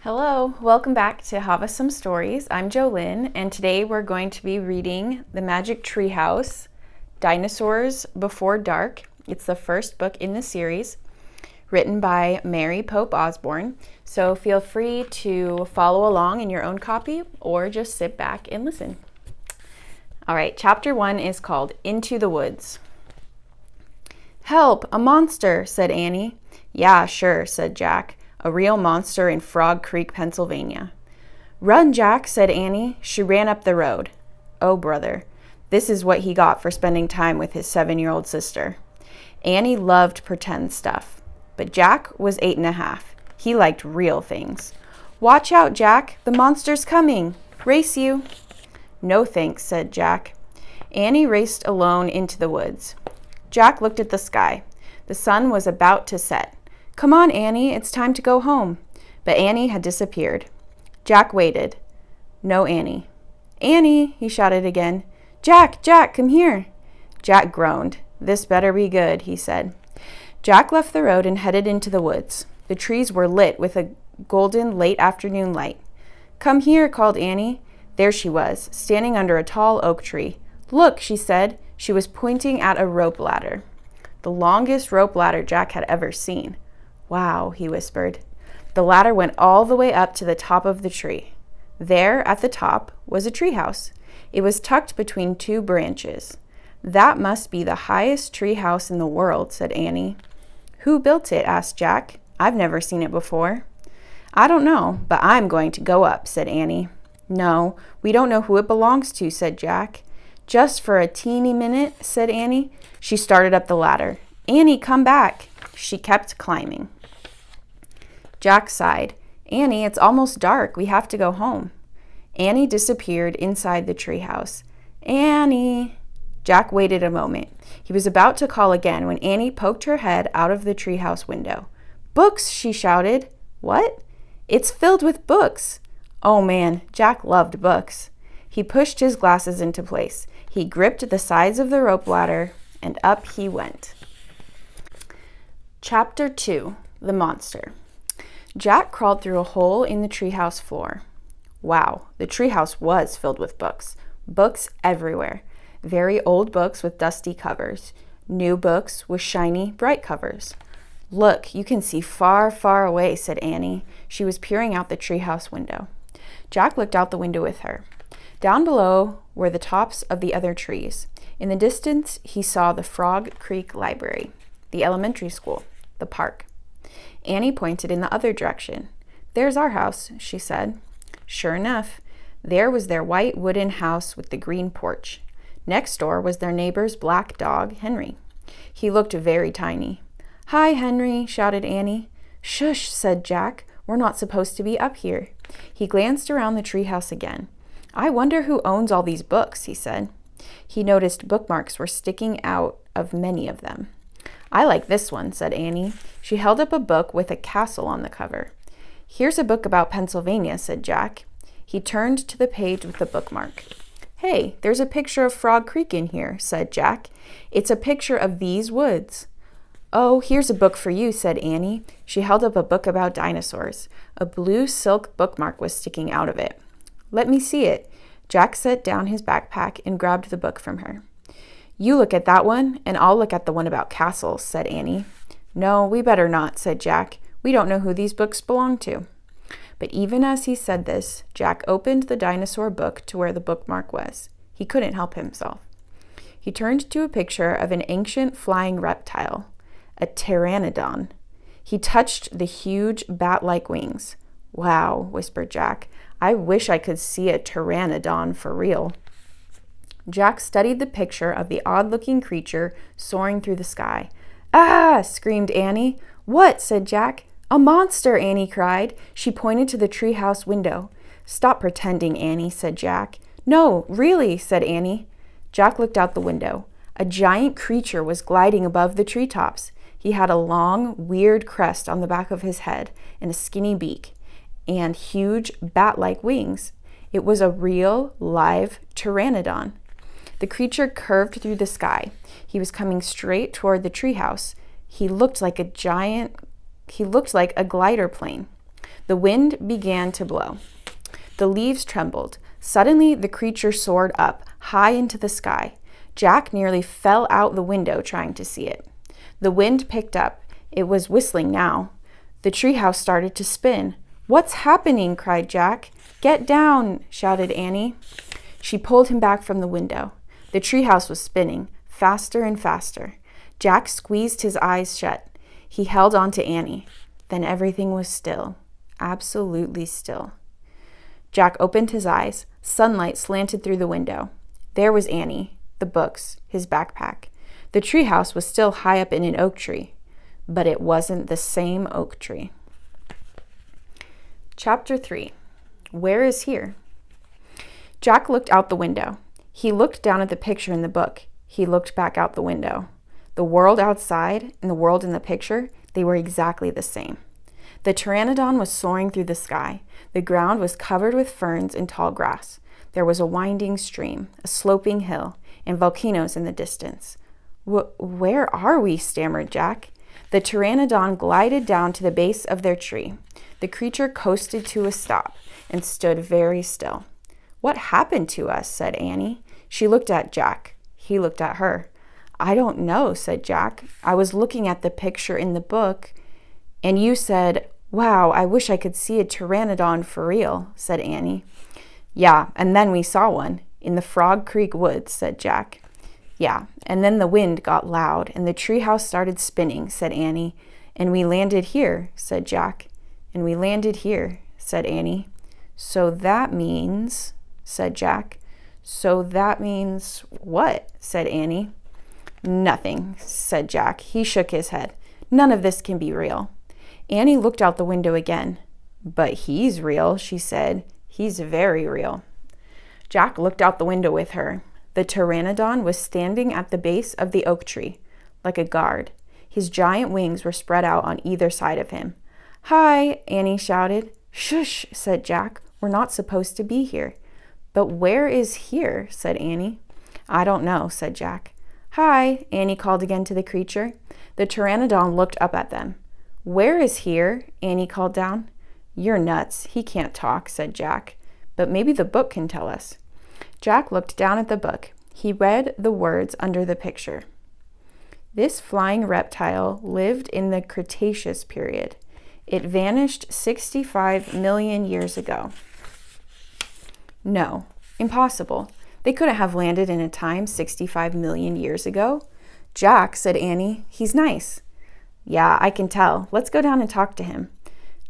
Hello, welcome back to HavahSomeStories. I'm Jolynne, and today we're going to be reading The Magic Treehouse, Dinosaurs Before Dark. It's the first book in the series, written by Mary Pope Osborne. So feel free to follow along in your own copy or just sit back and listen. All right, chapter 1 is called Into the Woods. "Help, a monster," said Annie. "Yeah, sure," said Jack. "A real monster in Frog Creek, Pennsylvania." "Run, Jack," said Annie. She ran up the road. Oh, brother. This is what he got for spending time with his 7-year-old sister. Annie loved pretend stuff, but Jack was 8.5. He liked real things. "Watch out, Jack. The monster's coming. Race you." "No thanks," said Jack. Annie raced alone into the woods. Jack looked at the sky. The sun was about to set. "Come on, Annie, it's time to go home." But Annie had disappeared. Jack waited. No Annie. "Annie," he shouted again. "Jack, Jack, come here." Jack groaned. "This better be good," he said. Jack left the road and headed into the woods. The trees were lit with a golden late afternoon light. "Come here," called Annie. There she was, standing under a tall oak tree. "Look," she said. She was pointing at a rope ladder. The longest rope ladder Jack had ever seen. "Wow," he whispered. The ladder went all the way up to the top of the tree. There, at the top, was a treehouse. It was tucked between two branches. "That must be the highest treehouse in the world," said Annie. "Who built it?" asked Jack. "I've never seen it before." "I don't know, but I'm going to go up," said Annie. "No, we don't know who it belongs to," said Jack. "Just for a teeny minute," said Annie. She started up the ladder. "Annie, come back." She kept climbing. Jack sighed. "Annie, it's almost dark. We have to go home." Annie disappeared inside the treehouse. "Annie!" Jack waited a moment. He was about to call again when Annie poked her head out of the treehouse window. "Books!" she shouted. "What?" "It's filled with books." Oh man, Jack loved books. He pushed his glasses into place. He gripped the sides of the rope ladder, and up he went. Chapter 2, The Monster. Jack crawled through a hole in the treehouse floor. Wow, the treehouse was filled with books. Books everywhere. Very old books with dusty covers. New books with shiny, bright covers. "Look, you can see far, far away," said Annie. She was peering out the treehouse window. Jack looked out the window with her. Down below were the tops of the other trees. In the distance, he saw the Frog Creek Library, the elementary school, the park. Annie pointed in the other direction. "There's our house," she said. Sure enough, there was their white wooden house with the green porch. Next door was their neighbor's black dog, Henry. He looked very tiny. "Hi, Henry," shouted Annie. "Shush," said Jack. "We're not supposed to be up here." He glanced around the treehouse again. "I wonder who owns all these books," he said. He noticed bookmarks were sticking out of many of them. "I like this one," said Annie. She held up a book with a castle on the cover. "Here's a book about Pennsylvania," said Jack. He turned to the page with the bookmark. "Hey, there's a picture of Frog Creek in here," said Jack. "It's a picture of these woods." "Oh, here's a book for you," said Annie. She held up a book about dinosaurs. A blue silk bookmark was sticking out of it. "Let me see it." Jack set down his backpack and grabbed the book from her. "You look at that one, and I'll look at the one about castles," said Annie. "No, we better not," said Jack. "We don't know who these books belong to." But even as he said this, Jack opened the dinosaur book to where the bookmark was. He couldn't help himself. He turned to a picture of an ancient flying reptile, a pteranodon. He touched the huge bat-like wings. "Wow," whispered Jack. "I wish I could see a pteranodon for real." Jack studied the picture of the odd-looking creature soaring through the sky. "Ah!" screamed Annie. "What?" said Jack. "A monster!" Annie cried. She pointed to the treehouse window. "Stop pretending, Annie," said Jack. "No, really," said Annie. Jack looked out the window. A giant creature was gliding above the treetops. He had a long, weird crest on the back of his head and a skinny beak and huge bat-like wings. It was a real, live pteranodon. The creature curved through the sky. He was coming straight toward the treehouse. He looked like a glider plane. The wind began to blow. The leaves trembled. Suddenly, the creature soared up, high into the sky. Jack nearly fell out the window trying to see it. The wind picked up. It was whistling now. The treehouse started to spin. "What's happening?" cried Jack. "Get down!" shouted Annie. She pulled him back from the window. The treehouse was spinning, faster and faster. Jack squeezed his eyes shut. He held on to Annie. Then everything was still, absolutely still. Jack opened his eyes. Sunlight slanted through the window. There was Annie, the books, his backpack. The treehouse was still high up in an oak tree, but it wasn't the same oak tree. Chapter 3. Where is here? Jack looked out the window. He looked down at the picture in the book. He looked back out the window. The world outside and the world in the picture, they were exactly the same. The pteranodon was soaring through the sky. The ground was covered with ferns and tall grass. There was a winding stream, a sloping hill, and volcanoes in the distance. Where are we?" stammered Jack. The pteranodon glided down to the base of their tree. The creature coasted to a stop and stood very still. "What happened to us?" said Annie. She looked at Jack. He looked at her. "I don't know," said Jack. "I was looking at the picture in the book, and you said, 'Wow, I wish I could see a pteranodon for real,'" said Annie. "Yeah, and then we saw one in the Frog Creek woods," said Jack. "Yeah, and then the wind got loud and the treehouse started spinning," said Annie. "And we landed here," said Jack. "And we landed here," said Annie. "So that means," said Jack. "So that means what?" said Annie. "Nothing," said Jack. He shook his head. "None of this can be real." Annie looked out the window again. "But he's real," she said. "He's very real." Jack looked out the window with her. The pteranodon was standing at the base of the oak tree, like a guard. His giant wings were spread out on either side of him. "Hi," Annie shouted. "Shush," said Jack. "We're not supposed to be here." "But where is here?" said Annie. "I don't know," said Jack. "Hi," Annie called again to the creature. The pteranodon looked up at them. "Where is here?" Annie called down. "You're nuts. He can't talk," said Jack. "But maybe the book can tell us." Jack looked down at the book. He read the words under the picture. "This flying reptile lived in the Cretaceous period. It vanished 65 million years ago." No, impossible. They couldn't have landed in a time 65 million years ago. "Jack," said Annie, "he's nice." "Yeah, I can tell. Let's go down and talk to him."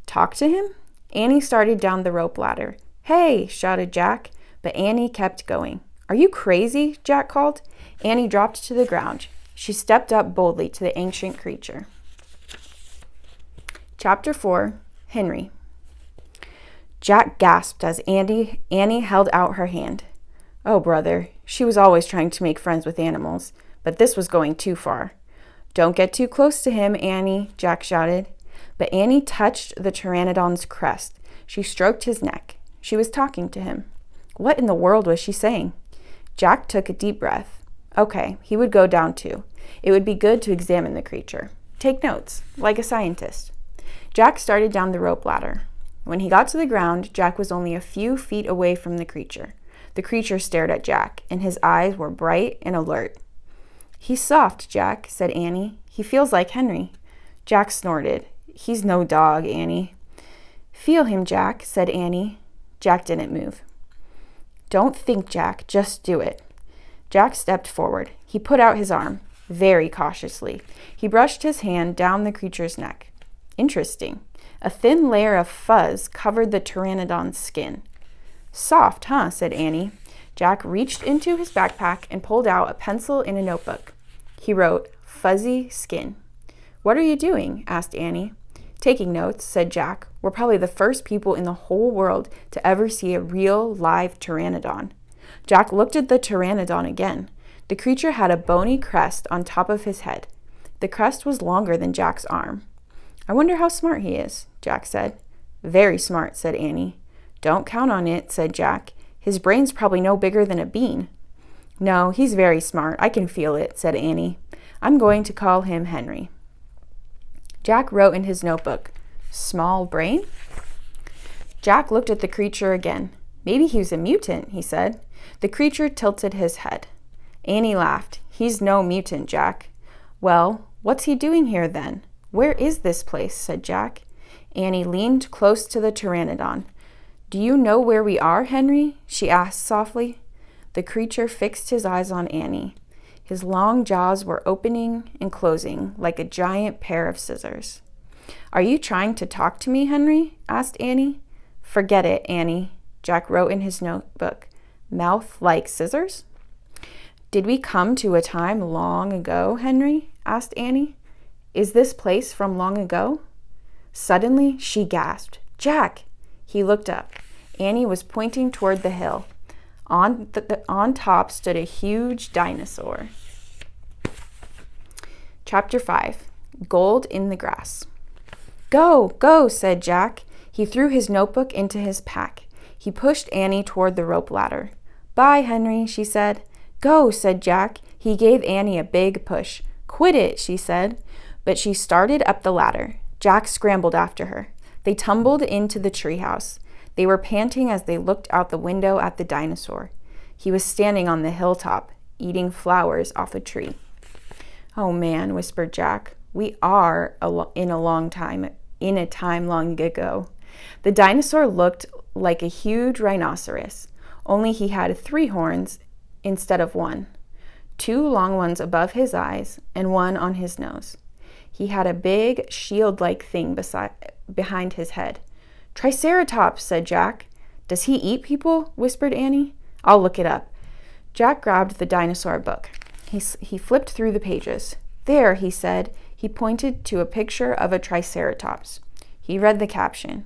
"Talk to him?" Annie started down the rope ladder. "Hey," shouted Jack, but Annie kept going. "Are you crazy?" Jack called. Annie dropped to the ground. She stepped up boldly to the ancient creature. Chapter 4. Henry. Jack gasped as Annie held out her hand. Oh, brother, she was always trying to make friends with animals, but this was going too far. "Don't get too close to him, Annie," Jack shouted. But Annie touched the pteranodon's crest. She stroked his neck. She was talking to him. What in the world was she saying? Jack took a deep breath. Okay, he would go down too. It would be good to examine the creature. Take notes, like a scientist. Jack started down the rope ladder. When he got to the ground, Jack was only a few feet away from the creature. The creature stared at Jack, and his eyes were bright and alert. "He's soft, Jack," said Annie. "He feels like Henry." Jack snorted. "He's no dog, Annie." "Feel him, Jack," said Annie. Jack didn't move. "Don't think, Jack. Just do it." Jack stepped forward. He put out his arm, very cautiously. He brushed his hand down the creature's neck. Interesting. A thin layer of fuzz covered the pteranodon's skin. "Soft, huh?" said Annie. Jack reached into his backpack and pulled out a pencil and a notebook. He wrote, "Fuzzy skin." "What are you doing?" asked Annie. "Taking notes," said Jack. "We're probably the first people in the whole world to ever see a real, live pteranodon." Jack looked at the pteranodon again. The creature had a bony crest on top of his head. The crest was longer than Jack's arm. "I wonder how smart he is," Jack said. "Very smart," said Annie. "Don't count on it," said Jack. "His brain's probably no bigger than a bean." "No, he's very smart. I can feel it," said Annie. "I'm going to call him Henry." Jack wrote in his notebook, "Small brain?" Jack looked at the creature again. Maybe he was a mutant, he said. The creature tilted his head. Annie laughed. He's no mutant, Jack. Well, what's he doing here then? Where is this place? Said Jack. Annie leaned close to the pteranodon. Do you know where we are, Henry? She asked softly. The creature fixed his eyes on Annie. His long jaws were opening and closing like a giant pair of scissors. Are you trying to talk to me, Henry? Asked Annie. Forget it, Annie, Jack wrote in his notebook. Mouth like scissors? Did we come to a time long ago, Henry? Asked Annie. Is this place from long ago? Suddenly, she gasped. Jack! He looked up. Annie was pointing toward the hill. On top stood a huge dinosaur. Chapter 5. Gold in the Grass. Go, go, said Jack. He threw his notebook into his pack. He pushed Annie toward the rope ladder. Bye, Henry, she said. Go, said Jack. He gave Annie a big push. Quit it, she said. But she started up the ladder. Jack scrambled after her. They tumbled into the treehouse. They were panting as they looked out the window at the dinosaur. He was standing on the hilltop, eating flowers off a tree. Oh man, whispered Jack. We are in a time long ago. The dinosaur looked like a huge rhinoceros, only he had 3 horns instead of 1. 2 long ones above his eyes and 1 on his nose. He had a big shield-like thing behind his head. Triceratops, said Jack. Does he eat people? Whispered Annie. I'll look it up. Jack grabbed the dinosaur book. He flipped through the pages. There, he said. He pointed to a picture of a triceratops. He read the caption.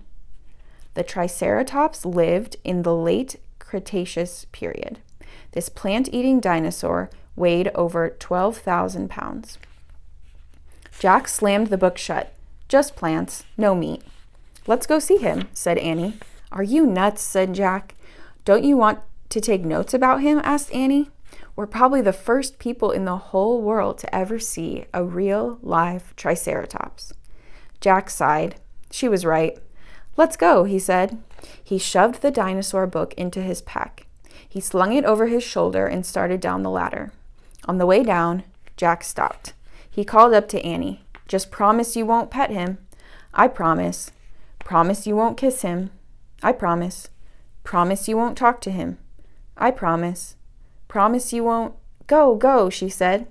The Triceratops lived in the late Cretaceous period. This plant-eating dinosaur weighed over 12,000 pounds. Jack slammed the book shut. Just plants, no meat. Let's go see him, said Annie. Are you nuts, said Jack. Don't you want to take notes about him, asked Annie. We're probably the first people in the whole world to ever see a real, live Triceratops. Jack sighed. She was right. Let's go, he said. He shoved the dinosaur book into his pack. He slung it over his shoulder and started down the ladder. On the way down, Jack stopped. He called up to Annie. Just promise you won't pet him. I promise. Promise you won't kiss him. I promise. Promise you won't talk to him. I promise. Promise you won't. Go, go, she said.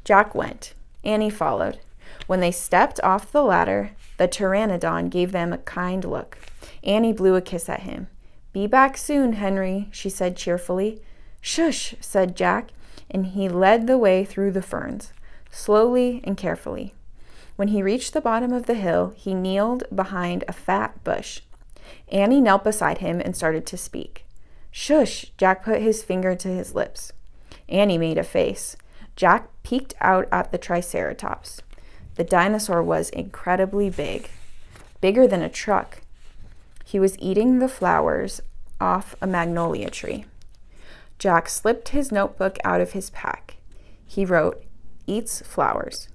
Jack went. Annie followed. When they stepped off the ladder, the pteranodon gave them a kind look. Annie blew a kiss at him. Be back soon, Henry, she said cheerfully. Shush, said Jack, and he led the way through the ferns, slowly and carefully. When he reached the bottom of the hill, he kneeled behind a fat bush. Annie knelt beside him and started to speak. Shush, Jack put his finger to his lips. Annie made a face. Jack peeked out at the Triceratops. The dinosaur was incredibly big, bigger than a truck. He was eating the flowers off a magnolia tree. Jack slipped his notebook out of his pack. He wrote, Eats flowers.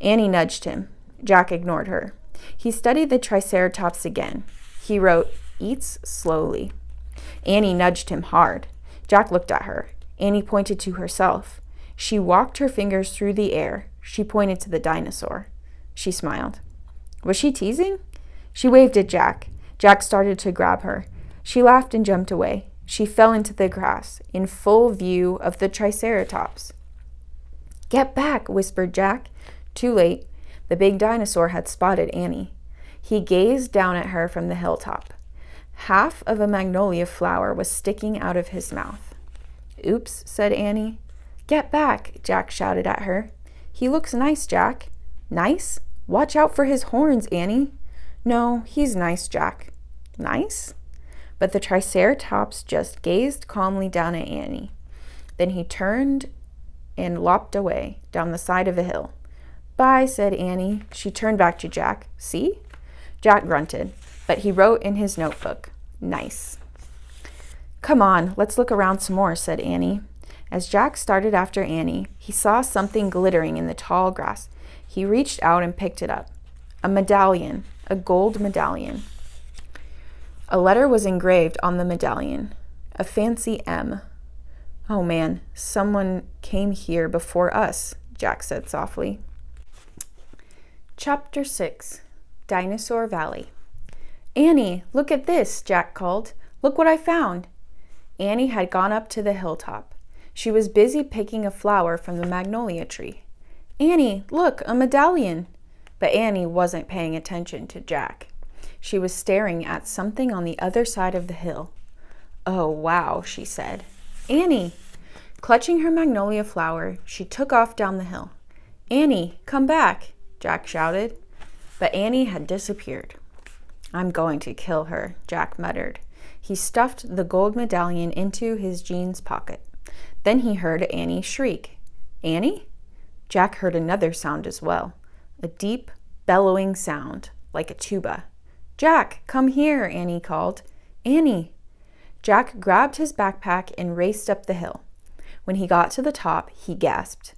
Annie nudged him. Jack ignored her. He studied the Triceratops again. He wrote, Eats slowly. Annie nudged him hard. Jack looked at her. Annie pointed to herself. She walked her fingers through the air. She pointed to the dinosaur. She smiled. Was she teasing? She waved at Jack. Jack started to grab her. She laughed and jumped away. She fell into the grass, in full view of the Triceratops. Get back, whispered Jack. Too late. The big dinosaur had spotted Annie. He gazed down at her from the hilltop. Half of a magnolia flower was sticking out of his mouth. Oops, said Annie. Get back, Jack shouted at her. He looks nice, Jack. Nice? Watch out for his horns, Annie. No, he's nice, Jack. Nice? But the Triceratops just gazed calmly down at Annie. Then he turned and lopped away down the side of a hill. Bye, said Annie. She turned back to Jack. See? Jack grunted, but he wrote in his notebook, Nice. Come on, let's look around some more, said Annie. As Jack started after Annie, he saw something glittering in the tall grass. He reached out and picked it up. A medallion, a gold medallion. A letter was engraved on the medallion, a fancy M. "Oh man, someone came here before us," Jack said softly. Chapter 6, Dinosaur Valley. "Annie, look at this," Jack called. "Look what I found." Annie had gone up to the hilltop. She was busy picking a flower from the magnolia tree. "Annie, look, a medallion." But Annie wasn't paying attention to Jack. She was staring at something on the other side of the hill. "Oh, wow," she said. "Annie!" Clutching her magnolia flower, she took off down the hill. "Annie, come back," Jack shouted. But Annie had disappeared. "I'm going to kill her," Jack muttered. He stuffed the gold medallion into his jeans pocket. Then he heard Annie shriek. "Annie?" Jack heard another sound as well, a deep, bellowing sound, like a tuba. "Jack, come here," Annie called. "Annie!" Jack grabbed his backpack and raced up the hill. When he got to the top, he gasped.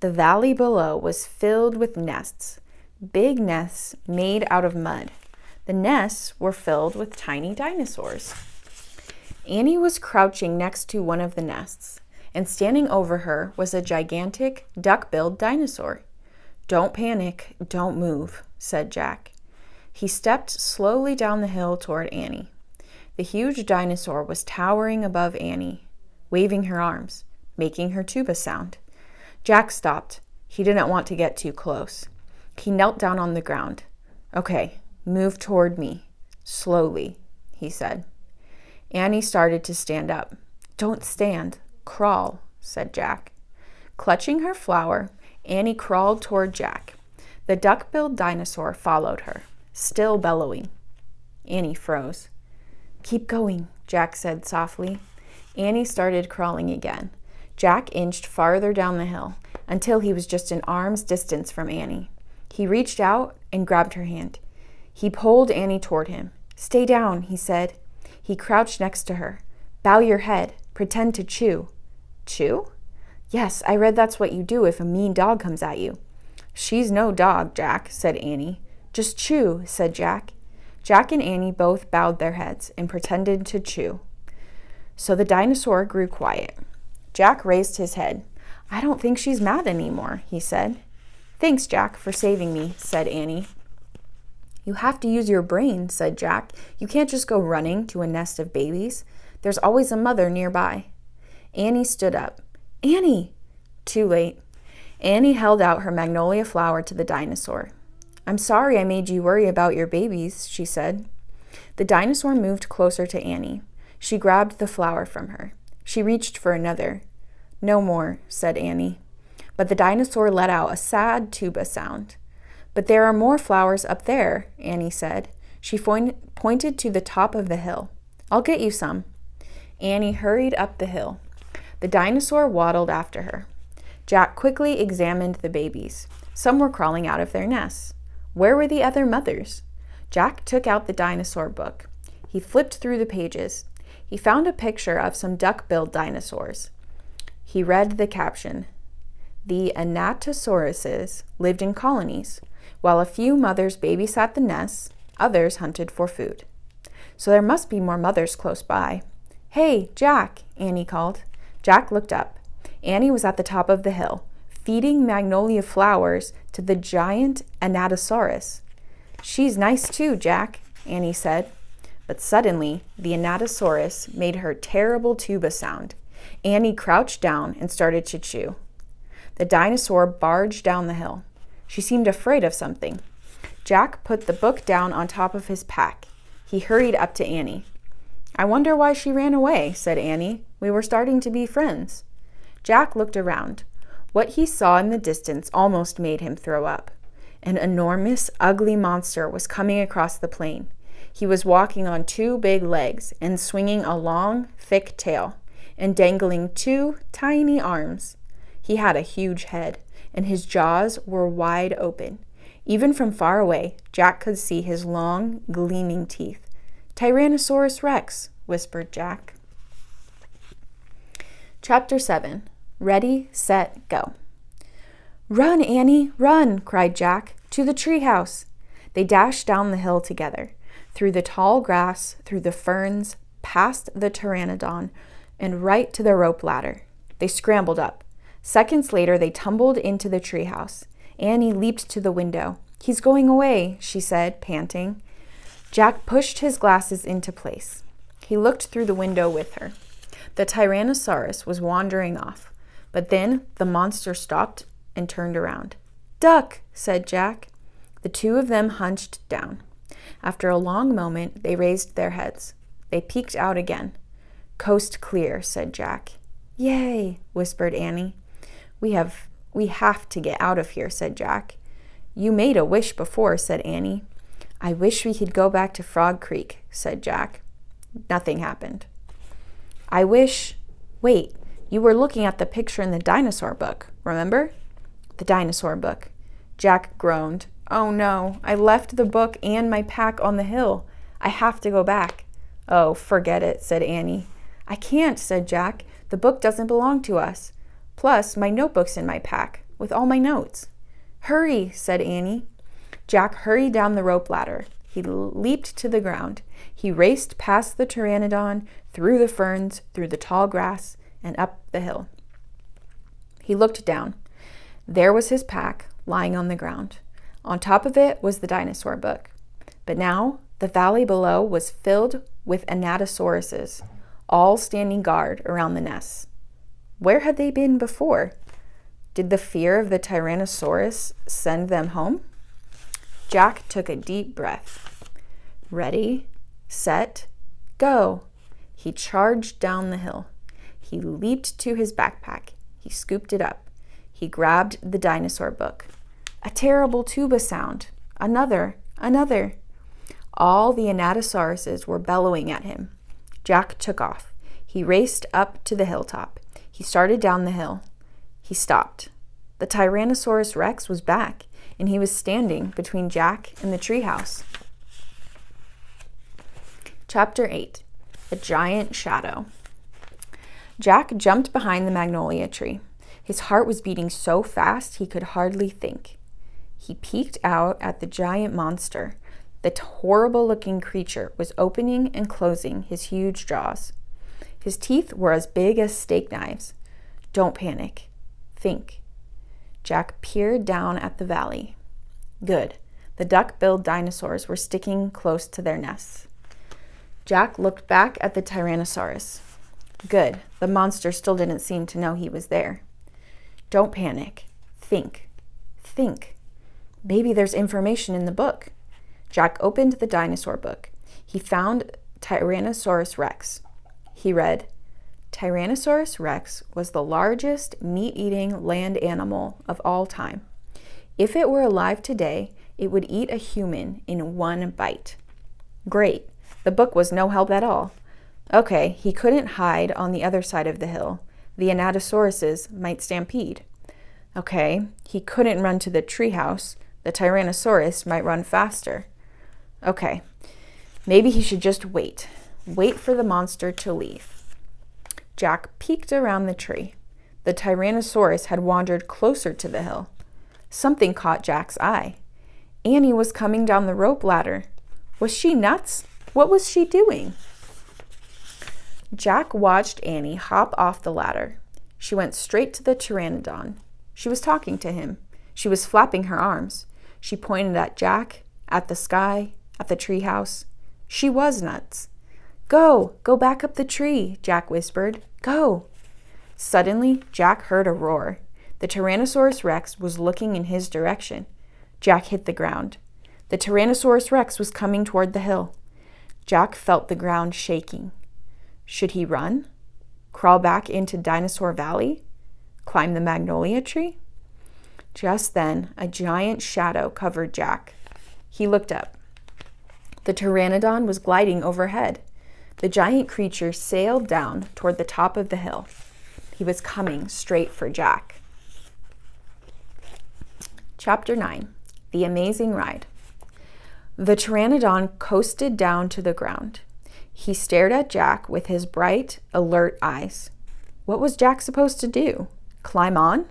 The valley below was filled with nests, big nests made out of mud. The nests were filled with tiny dinosaurs. Annie was crouching next to one of the nests, and standing over her was a gigantic, duck-billed dinosaur. "Don't panic, don't move," said Jack. He stepped slowly down the hill toward Annie. The huge dinosaur was towering above Annie, waving her arms, making her tuba sound. Jack stopped. He didn't want to get too close. He knelt down on the ground. "Okay, move toward me, slowly," he said. Annie started to stand up. "Don't stand, crawl," said Jack. Clutching her flower, Annie crawled toward Jack. The duck-billed dinosaur followed her, still bellowing. Annie froze. "Keep going," Jack said softly. Annie started crawling again. Jack inched farther down the hill until he was just an arm's distance from Annie. He reached out and grabbed her hand. He pulled Annie toward him. "Stay down," he said. He crouched next to her. "Bow your head. Pretend to chew." "Chew?" "Yes, I read that's what you do if a mean dog comes at you." "She's no dog, Jack," said Annie. "Just chew," said Jack. Jack and Annie both bowed their heads and pretended to chew. So the dinosaur grew quiet. Jack raised his head. "I don't think she's mad anymore," he said. "Thanks, Jack, for saving me," said Annie. "You have to use your brain," said Jack. "You can't just go running to a nest of babies. There's always a mother nearby." Annie stood up. "Annie!" Too late. Annie held out her magnolia flower to the dinosaur. "I'm sorry I made you worry about your babies," she said. The dinosaur moved closer to Annie. She grabbed the flower from her. She reached for another. "No more," said Annie. But the dinosaur let out a sad tuba sound. "But there are more flowers up there," Annie said. She pointed to the top of the hill. "I'll get you some." Annie hurried up the hill. The dinosaur waddled after her. Jack quickly examined the babies. Some were crawling out of their nests. Where were the other mothers? Jack took out the dinosaur book. He flipped through the pages. He found a picture of some duck-billed dinosaurs. He read the caption. The Anatosauruses lived in colonies. While a few mothers babysat the nests, others hunted for food. So there must be more mothers close by. "Hey, Jack," Annie called. Jack looked up. Annie was at the top of the hill, feeding magnolia flowers to the giant Anatosaurus. "She's nice too, Jack," Annie said. But suddenly, the Anatosaurus made her terrible tuba sound. Annie crouched down and started to chew. The dinosaur barged down the hill. She seemed afraid of something. Jack put the book down on top of his pack. He hurried up to Annie. "I wonder why she ran away," said Annie. "We were starting to be friends." Jack looked around. What he saw in the distance almost made him throw up. An enormous, ugly monster was coming across the plain. He was walking on two big legs and swinging a long, thick tail and dangling two tiny arms. He had a huge head, and his jaws were wide open. Even from far away, Jack could see his long, gleaming teeth. "Tyrannosaurus Rex," whispered Jack. Chapter 7. Ready, Set, Go. "Run, Annie, run!" cried Jack. "To the treehouse!" They dashed down the hill together. through the tall grass, through the ferns, past the pteranodon, and right to the rope ladder. They scrambled up. Seconds later, they tumbled into the treehouse. Annie leaped to the window. "He's going away," she said, panting. Jack pushed his glasses into place. He looked through the window with her. The Tyrannosaurus was wandering off, but then the monster stopped and turned around. "Duck," said Jack. The two of them hunched down. After a long moment, they raised their heads. They peeked out again. "Coast clear," said Jack. "Yay," whispered Annie. We have to get out of here," said Jack. "You made a wish before," said Annie. "I wish we could go back to Frog Creek," said Jack. Nothing happened. Wait, you were looking at the picture in the dinosaur book, remember?" "The dinosaur book." Jack groaned. "Oh no, I left the book and my pack on the hill. I have to go back." "Oh, forget it," said Annie. "I can't," said Jack. "The book doesn't belong to us. Plus, my notebook's in my pack, with all my notes." "Hurry," said Annie. Jack hurried down the rope ladder. He leaped to the ground. He raced past the pteranodon, through the ferns, through the tall grass, and up the hill. He looked down. There was his pack, lying on the ground. On top of it was the dinosaur book. But now, the valley below was filled with anatosauruses, all standing guard around the nests. Where had they been before? Did the fear of the Tyrannosaurus send them home? Jack took a deep breath. Ready, set, go. He charged down the hill. He leaped to his backpack. He scooped it up. He grabbed the dinosaur book. A terrible tuba sound. Another. All the anatosauruses were bellowing at him. Jack took off. He raced up to the hilltop. He started down the hill. He stopped. The Tyrannosaurus Rex was back, and he was standing between Jack and the treehouse. Chapter 8. A Giant Shadow. Jack jumped behind the magnolia tree. His heart was beating so fast he could hardly think. He peeked out at the giant monster. The horrible-looking creature was opening and closing his huge jaws. His teeth were as big as steak knives. Don't panic. Think. Jack peered down at the valley. Good. The duck-billed dinosaurs were sticking close to their nests. Jack looked back at the Tyrannosaurus. Good. The monster still didn't seem to know he was there. Don't panic. Think. Maybe there's information in the book. Jack opened the dinosaur book. He found Tyrannosaurus Rex. He read, Tyrannosaurus Rex was the largest meat-eating land animal of all time. If it were alive today, it would eat a human in one bite. Great. The book was no help at all. Okay, he couldn't hide on the other side of the hill. The anatosauruses might stampede. Okay, he couldn't run to the treehouse. The Tyrannosaurus might run faster. Okay, maybe he should just wait. Wait for the monster to leave. Jack peeked around the tree. The Tyrannosaurus had wandered closer to the hill. Something caught Jack's eye. Annie was coming down the rope ladder. Was she nuts? What was she doing? Jack watched Annie hop off the ladder. She went straight to the pteranodon. She was talking to him. She was flapping her arms. She pointed at Jack, at the sky, at the treehouse. She was nuts. Go back up the tree, Jack whispered. Go. Suddenly, Jack heard a roar. The Tyrannosaurus Rex was looking in his direction. Jack hit the ground. The Tyrannosaurus Rex was coming toward the hill. Jack felt the ground shaking. Should he run? Crawl back into Dinosaur Valley? Climb the magnolia tree? Just then, a giant shadow covered Jack. He looked up. The pteranodon was gliding overhead. The giant creature sailed down toward the top of the hill. He was coming straight for Jack. Chapter 9. The Amazing Ride. The pteranodon coasted down to the ground. He stared at Jack with his bright, alert eyes. What was Jack supposed to do? Climb on?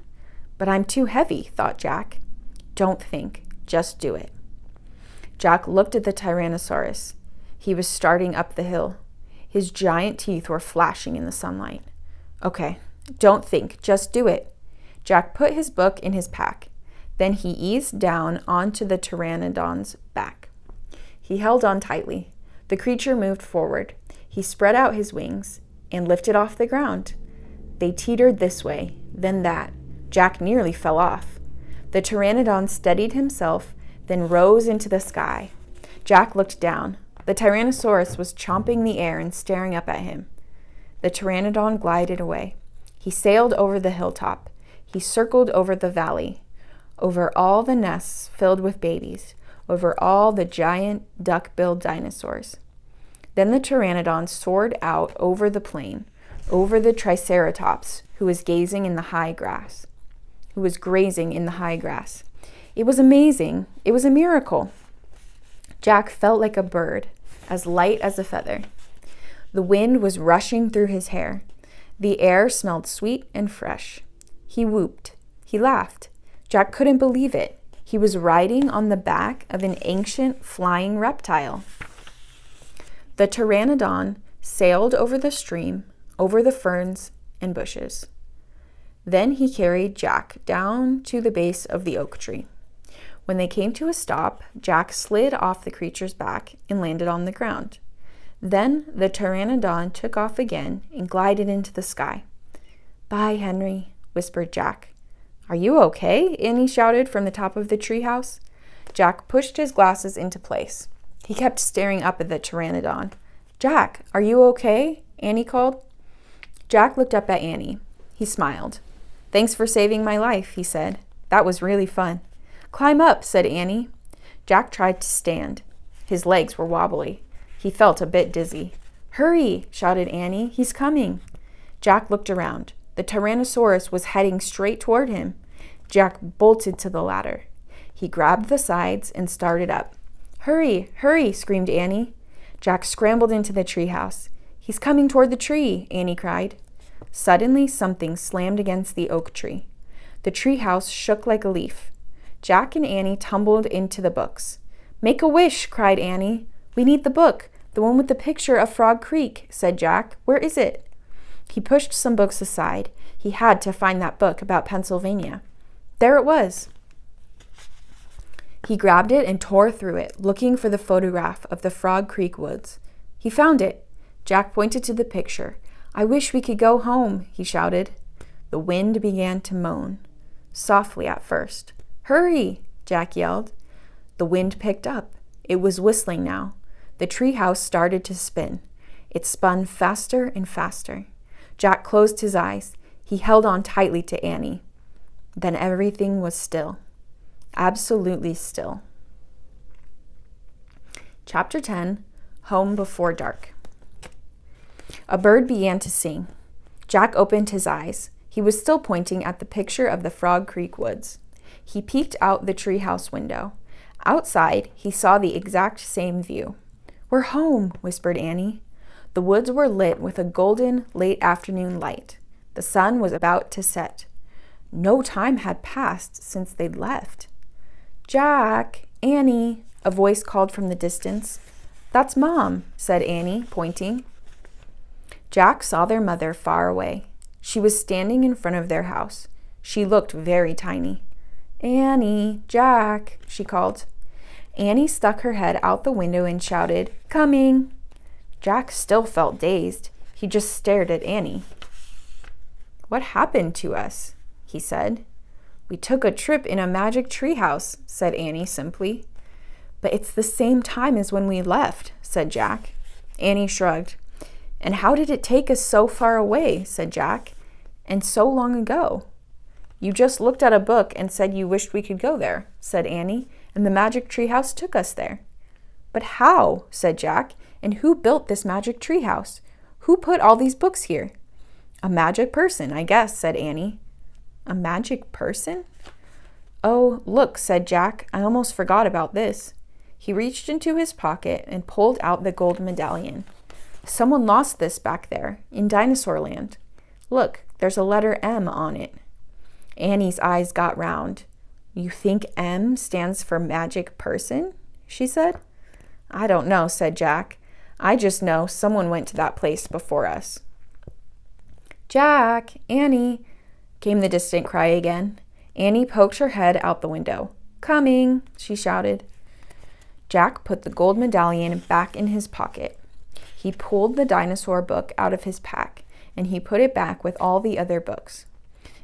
But I'm too heavy, thought Jack. Don't think, just do it. Jack looked at the Tyrannosaurus. He was starting up the hill. His giant teeth were flashing in the sunlight. Okay, don't think, just do it. Jack put his book in his pack. Then he eased down onto the pteranodon's back. He held on tightly. The creature moved forward. He spread out his wings and lifted off the ground. They teetered this way, then that. Jack nearly fell off. The pteranodon steadied himself, then rose into the sky. Jack looked down. The Tyrannosaurus was chomping the air and staring up at him. The pteranodon glided away. He sailed over the hilltop. He circled over the valley, over all the nests filled with babies, over all the giant duck-billed dinosaurs. Then the pteranodon soared out over the plain, over the triceratops, who was grazing in the high grass. It was amazing. It was a miracle. Jack felt like a bird, as light as a feather. The wind was rushing through his hair. The air smelled sweet and fresh. He whooped. He laughed. Jack couldn't believe it. He was riding on the back of an ancient flying reptile. The pteranodon sailed over the stream, over the ferns and bushes. Then he carried Jack down to the base of the oak tree. When they came to a stop, Jack slid off the creature's back and landed on the ground. Then the pteranodon took off again and glided into the sky. "Bye, Henry," whispered Jack. "Are you okay?" Annie shouted from the top of the treehouse. Jack pushed his glasses into place. He kept staring up at the pteranodon. "Jack, are you okay?" Annie called. Jack looked up at Annie. He smiled. "Thanks for saving my life," he said. "That was really fun." "Climb up," said Annie. Jack tried to stand. His legs were wobbly. He felt a bit dizzy. "Hurry," shouted Annie. "He's coming." Jack looked around. The Tyrannosaurus was heading straight toward him. Jack bolted to the ladder. He grabbed the sides and started up. "Hurry, hurry," screamed Annie. Jack scrambled into the treehouse. "He's coming toward the tree," Annie cried. Suddenly, something slammed against the oak tree. The treehouse shook like a leaf. Jack and Annie tumbled into the books. "Make a wish," cried Annie. "We need the book, the one with the picture of Frog Creek," said Jack. "Where is it?" He pushed some books aside. He had to find that book about Pennsylvania. There it was. He grabbed it and tore through it, looking for the photograph of the Frog Creek woods. He found it. Jack pointed to the picture. "I wish we could go home," he shouted. The wind began to moan, softly at first. "Hurry," Jack yelled. The wind picked up. It was whistling now. The treehouse started to spin. It spun faster and faster. Jack closed his eyes. He held on tightly to Annie. Then everything was still. Absolutely still. Chapter 10, Home Before Dark. A bird began to sing. Jack opened his eyes. He was still pointing at the picture of the Frog Creek woods. He peeked out the treehouse window. Outside, he saw the exact same view. "We're home," whispered Annie. The woods were lit with a golden late afternoon light. The sun was about to set. No time had passed since they'd left. "Jack, Annie," a voice called from the distance. "That's Mom," said Annie, pointing. Jack saw their mother far away. She was standing in front of their house. She looked very tiny. "Annie, Jack," she called. Annie stuck her head out the window and shouted, "Coming." Jack still felt dazed. He just stared at Annie. "What happened to us?" he said. "We took a trip in a magic treehouse," said Annie simply. "But it's the same time as when we left," said Jack. Annie shrugged. "And how did it take us so far away?" said Jack. "And so long ago?" "You just looked at a book and said you wished we could go there," said Annie, "and the magic treehouse took us there." "But how?" said Jack. "And who built this magic treehouse? Who put all these books here?" "A magic person, I guess," said Annie. "A magic person?" "Oh, look," said Jack. "I almost forgot about this." He reached into his pocket and pulled out the gold medallion. "Someone lost this back there, in Dinosaur Land. Look, there's a letter M on it." Annie's eyes got round. "You think M stands for magic person?" she said. "I don't know," said Jack. I just know someone went to that place before us. Jack, Annie, came the distant cry again. Annie poked her head out the window. Coming, she shouted. Jack put the gold medallion back in his pocket. He pulled the dinosaur book out of his pack, and he put it back with all the other books.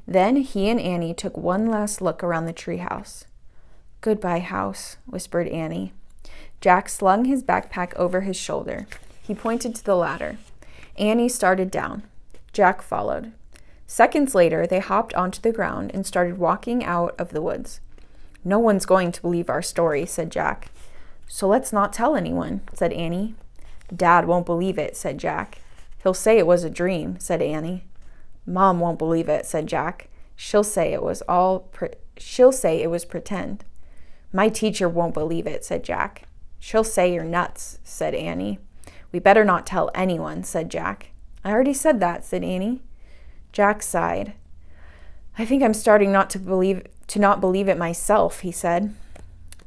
Then he and Annie took one last look around the treehouse. Goodbye, house, whispered Annie. Jack slung his backpack over his shoulder. He pointed to the ladder. Annie started down. Jack followed. Seconds later, they hopped onto the ground and started walking out of the woods. No one's going to believe our story, said Jack. So let's not tell anyone, said Annie. Dad won't believe it, said Jack. He'll say it was a dream, said Annie. Mom won't believe it, said Jack. She'll say it was pretend. My teacher won't believe it, said Jack. She'll say you're nuts, said Annie. We better not tell anyone, said Jack. I already said that, said Annie. Jack sighed. I think I'm starting not believe it myself, he said.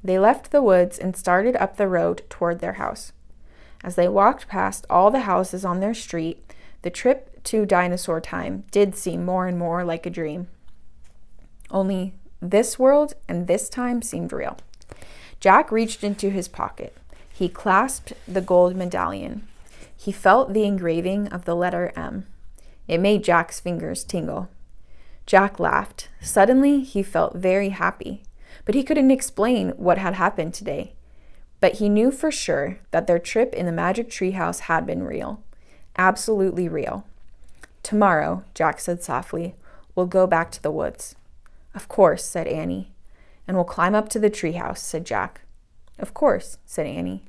They left the woods and started up the road toward their house. As they walked past all the houses on their street, the trip to Dinosaur Time did seem more and more like a dream. Only this world and this time seemed real. Jack reached into his pocket. He clasped the gold medallion. He felt the engraving of the letter M. It made Jack's fingers tingle. Jack laughed. Suddenly, he felt very happy, but he couldn't explain what had happened today. But he knew for sure that their trip in the magic treehouse had been real. Absolutely real. Tomorrow, Jack said softly, we'll go back to the woods. Of course, said Annie. And we'll climb up to the treehouse, said Jack. Of course, said Annie.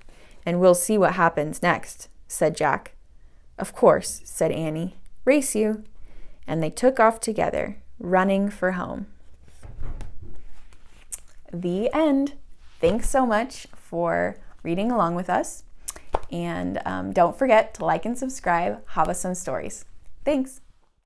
And we'll see what happens next, said Jack. Of course, said Annie. Race you. And they took off together, running for home. The end. Thanks so much for reading along with us. And don't forget to like and subscribe HavahSomeStories. Thanks.